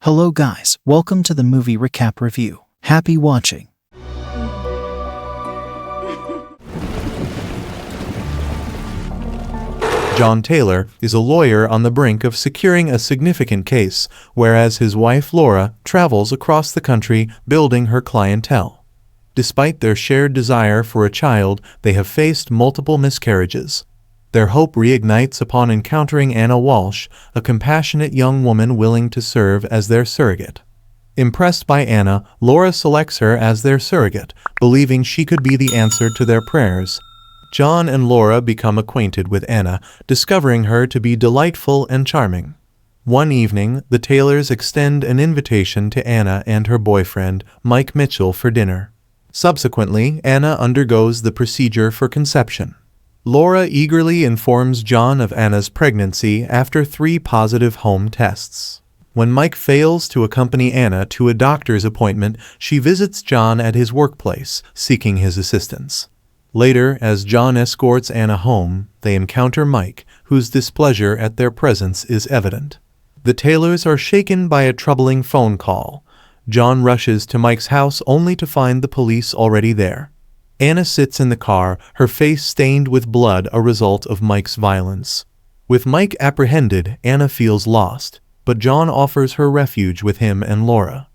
Hello guys, welcome to the movie recap review. Happy watching. John Taylor is a lawyer on the brink of securing a significant case, whereas his wife Laura travels across the country building her clientele. Despite their shared desire for a child, they have faced multiple miscarriages. Their hope reignites upon encountering Anna Walsh, a compassionate young woman willing to serve as their surrogate. Impressed by Anna, Laura selects her as their surrogate, believing she could be the answer to their prayers. John and Laura become acquainted with Anna, discovering her to be delightful and charming. One evening, the Taylors extend an invitation to Anna and her boyfriend, Mike Mitchell, for dinner. Subsequently, Anna undergoes the procedure for conception. Laura eagerly informs John of Anna's pregnancy after 3 positive home tests. When Mike fails to accompany Anna to a doctor's appointment, she visits John at his workplace, seeking his assistance. Later, as John escorts Anna home, they encounter Mike, whose displeasure at their presence is evident. The Taylors are shaken by a troubling phone call. John rushes to Mike's house only to find the police already there. Anna sits in the car, her face stained with blood, a result of Mike's violence. With Mike apprehended, Anna feels lost, but John offers her refuge with him and Laura.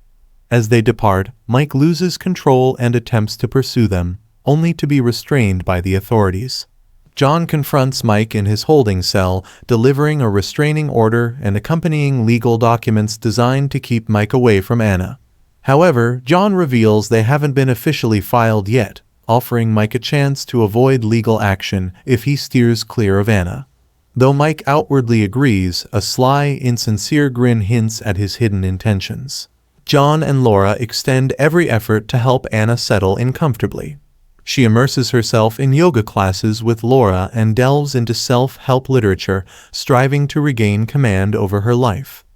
As they depart, Mike loses control and attempts to pursue them, only to be restrained by the authorities. John confronts Mike in his holding cell, delivering a restraining order and accompanying legal documents designed to keep Mike away from Anna. However, John reveals they haven't been officially filed yet, offering Mike a chance to avoid legal action if he steers clear of Anna. Though Mike outwardly agrees, a sly, insincere grin hints at his hidden intentions. John and Laura extend every effort to help Anna settle in comfortably. She immerses herself in yoga classes with Laura and delves into self-help literature, striving to regain command over her life.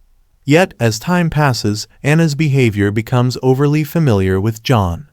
Yet, as time passes, Anna's behavior becomes overly familiar with John.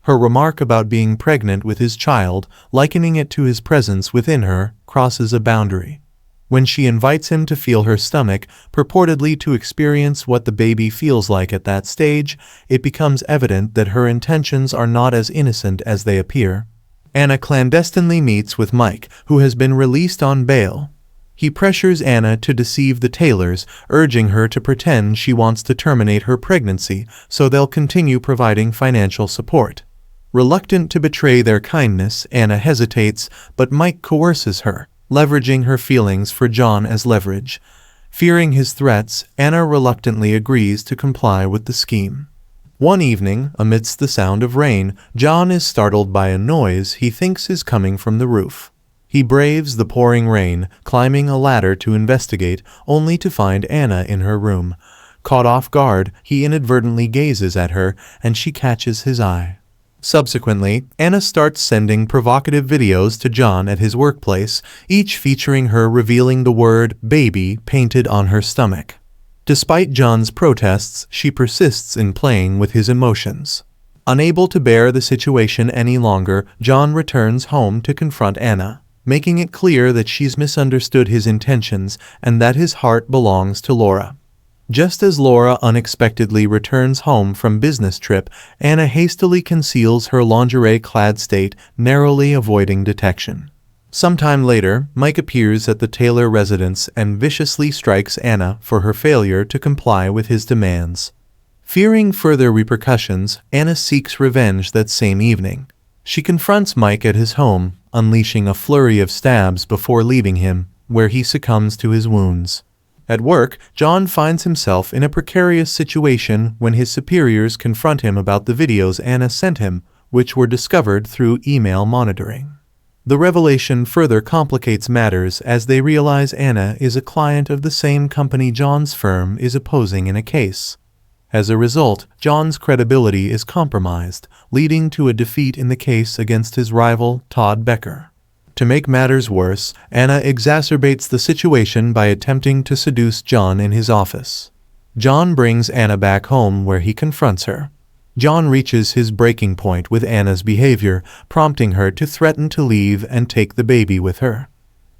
Her remark about being pregnant with his child, likening it to his presence within her, crosses a boundary. When she invites him to feel her stomach, purportedly to experience what the baby feels like at that stage, it becomes evident that her intentions are not as innocent as they appear. Anna clandestinely meets with Mike, who has been released on bail. He pressures Anna to deceive the Taylors, urging her to pretend she wants to terminate her pregnancy so they'll continue providing financial support. Reluctant to betray their kindness, Anna hesitates, but Mike coerces her, leveraging her feelings for John as leverage. Fearing his threats, Anna reluctantly agrees to comply with the scheme. One evening, amidst the sound of rain, John is startled by a noise he thinks is coming from the roof. He braves the pouring rain, climbing a ladder to investigate, only to find Anna in her room. Caught off guard, he inadvertently gazes at her, and she catches his eye. Subsequently, Anna starts sending provocative videos to John at his workplace, each featuring her revealing the word "baby" painted on her stomach. Despite John's protests, she persists in playing with his emotions. Unable to bear the situation any longer, John returns home to confront Anna, making it clear that she's misunderstood his intentions and that his heart belongs to Laura. Just as Laura unexpectedly returns home from business trip, Anna hastily conceals her lingerie-clad state, narrowly avoiding detection. Sometime later, Mike appears at the Taylor residence and viciously strikes Anna for her failure to comply with his demands. Fearing further repercussions, Anna seeks revenge that same evening. She confronts Mike at his home, unleashing a flurry of stabs before leaving him, where he succumbs to his wounds. At work, John finds himself in a precarious situation when his superiors confront him about the videos Anna sent him, which were discovered through email monitoring. The revelation further complicates matters as they realize Anna is a client of the same company John's firm is opposing in a case. As a result, John's credibility is compromised, leading to a defeat in the case against his rival, Todd Becker. To make matters worse, Anna exacerbates the situation by attempting to seduce John in his office. John brings Anna back home where he confronts her. John reaches his breaking point with Anna's behavior, prompting her to threaten to leave and take the baby with her.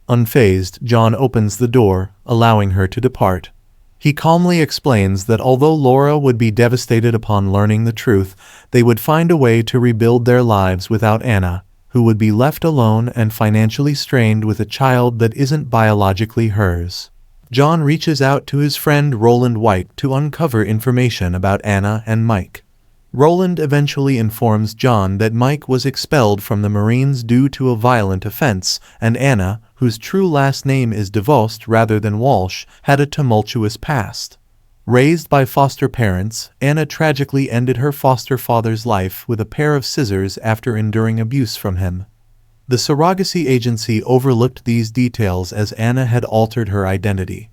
Unfazed, John opens the door, allowing her to depart. He calmly explains that although Laura would be devastated upon learning the truth, they would find a way to rebuild their lives without Anna, who would be left alone and financially strained with a child that isn't biologically hers. John reaches out to his friend Roland White to uncover information about Anna and Mike. Roland eventually informs John that Mike was expelled from the Marines due to a violent offense, and Anna, whose true last name is DeVost rather than Walsh, had a tumultuous past. Raised by foster parents, Anna tragically ended her foster father's life with a pair of scissors after enduring abuse from him. The surrogacy agency overlooked these details as Anna had altered her identity.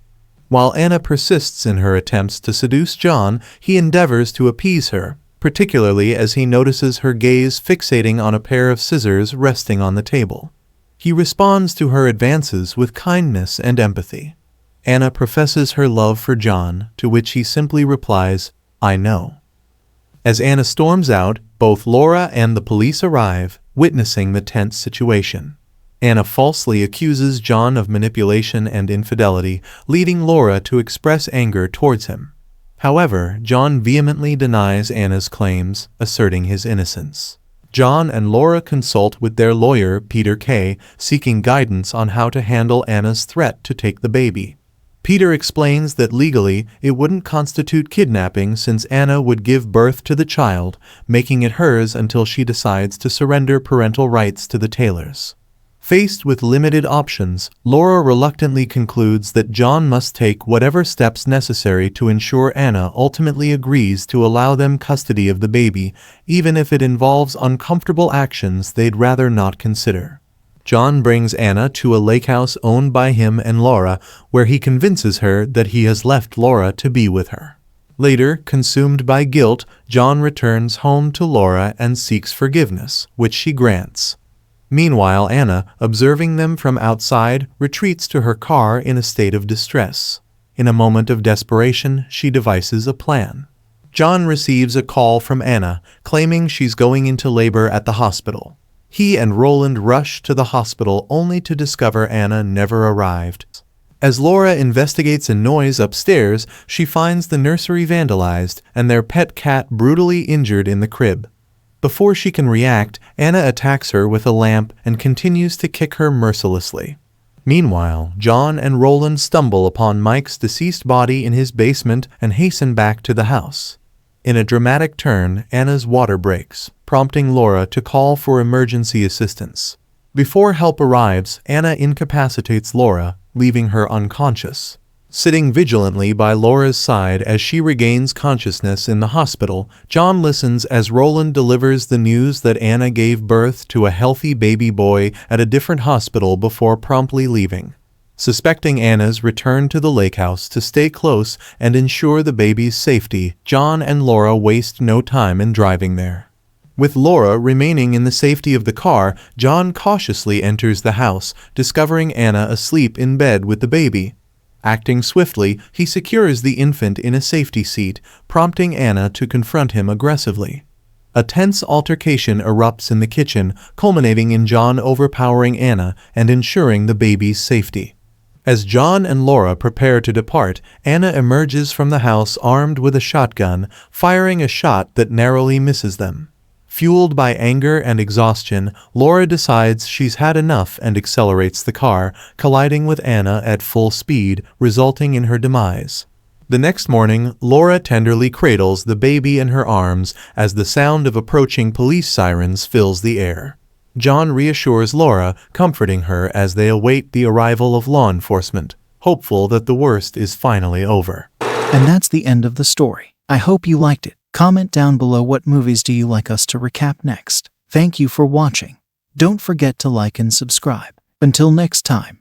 While Anna persists in her attempts to seduce John, he endeavors to appease her, particularly as he notices her gaze fixating on a pair of scissors resting on the table. He responds to her advances with kindness and empathy. Anna professes her love for John, to which he simply replies, "I know." As Anna storms out, both Laura and the police arrive, witnessing the tense situation. Anna falsely accuses John of manipulation and infidelity, leading Laura to express anger towards him. However, John vehemently denies Anna's claims, asserting his innocence. John and Laura consult with their lawyer, Peter Kay, seeking guidance on how to handle Anna's threat to take the baby. Peter explains that legally, it wouldn't constitute kidnapping since Anna would give birth to the child, making it hers until she decides to surrender parental rights to the Taylors. Faced with limited options, Laura reluctantly concludes that John must take whatever steps necessary to ensure Anna ultimately agrees to allow them custody of the baby, even if it involves uncomfortable actions they'd rather not consider. John brings Anna to a lake house owned by him and Laura, where he convinces her that he has left Laura to be with her. Later, consumed by guilt, John returns home to Laura and seeks forgiveness, which she grants. Meanwhile, Anna, observing them from outside, retreats to her car in a state of distress. In a moment of desperation, she devises a plan. John receives a call from Anna, claiming she's going into labor at the hospital. He and Roland rush to the hospital only to discover Anna never arrived. As Laura investigates a noise upstairs, she finds the nursery vandalized and their pet cat brutally injured in the crib. Before she can react, Anna attacks her with a lamp and continues to kick her mercilessly. Meanwhile, John and Roland stumble upon Mike's deceased body in his basement and hasten back to the house. In a dramatic turn, Anna's water breaks, prompting Laura to call for emergency assistance. Before help arrives, Anna incapacitates Laura, leaving her unconscious. Sitting vigilantly by Laura's side as she regains consciousness in the hospital, John listens as Roland delivers the news that Anna gave birth to a healthy baby boy at a different hospital before promptly leaving. Suspecting Anna's return to the lake house to stay close and ensure the baby's safety, John and Laura waste no time in driving there. With Laura remaining in the safety of the car, John cautiously enters the house, discovering Anna asleep in bed with the baby. Acting swiftly, he secures the infant in a safety seat, prompting Anna to confront him aggressively. A tense altercation erupts in the kitchen, culminating in John overpowering Anna and ensuring the baby's safety. As John and Laura prepare to depart, Anna emerges from the house armed with a shotgun, firing a shot that narrowly misses them. Fueled by anger and exhaustion, Laura decides she's had enough and accelerates the car, colliding with Anna at full speed, resulting in her demise. The next morning, Laura tenderly cradles the baby in her arms as the sound of approaching police sirens fills the air. John reassures Laura, comforting her as they await the arrival of law enforcement, hopeful that the worst is finally over. And that's the end of the story. I hope you liked it. Comment down below what movies do you like us to recap next. Thank you for watching. Don't forget to like and subscribe. Until next time.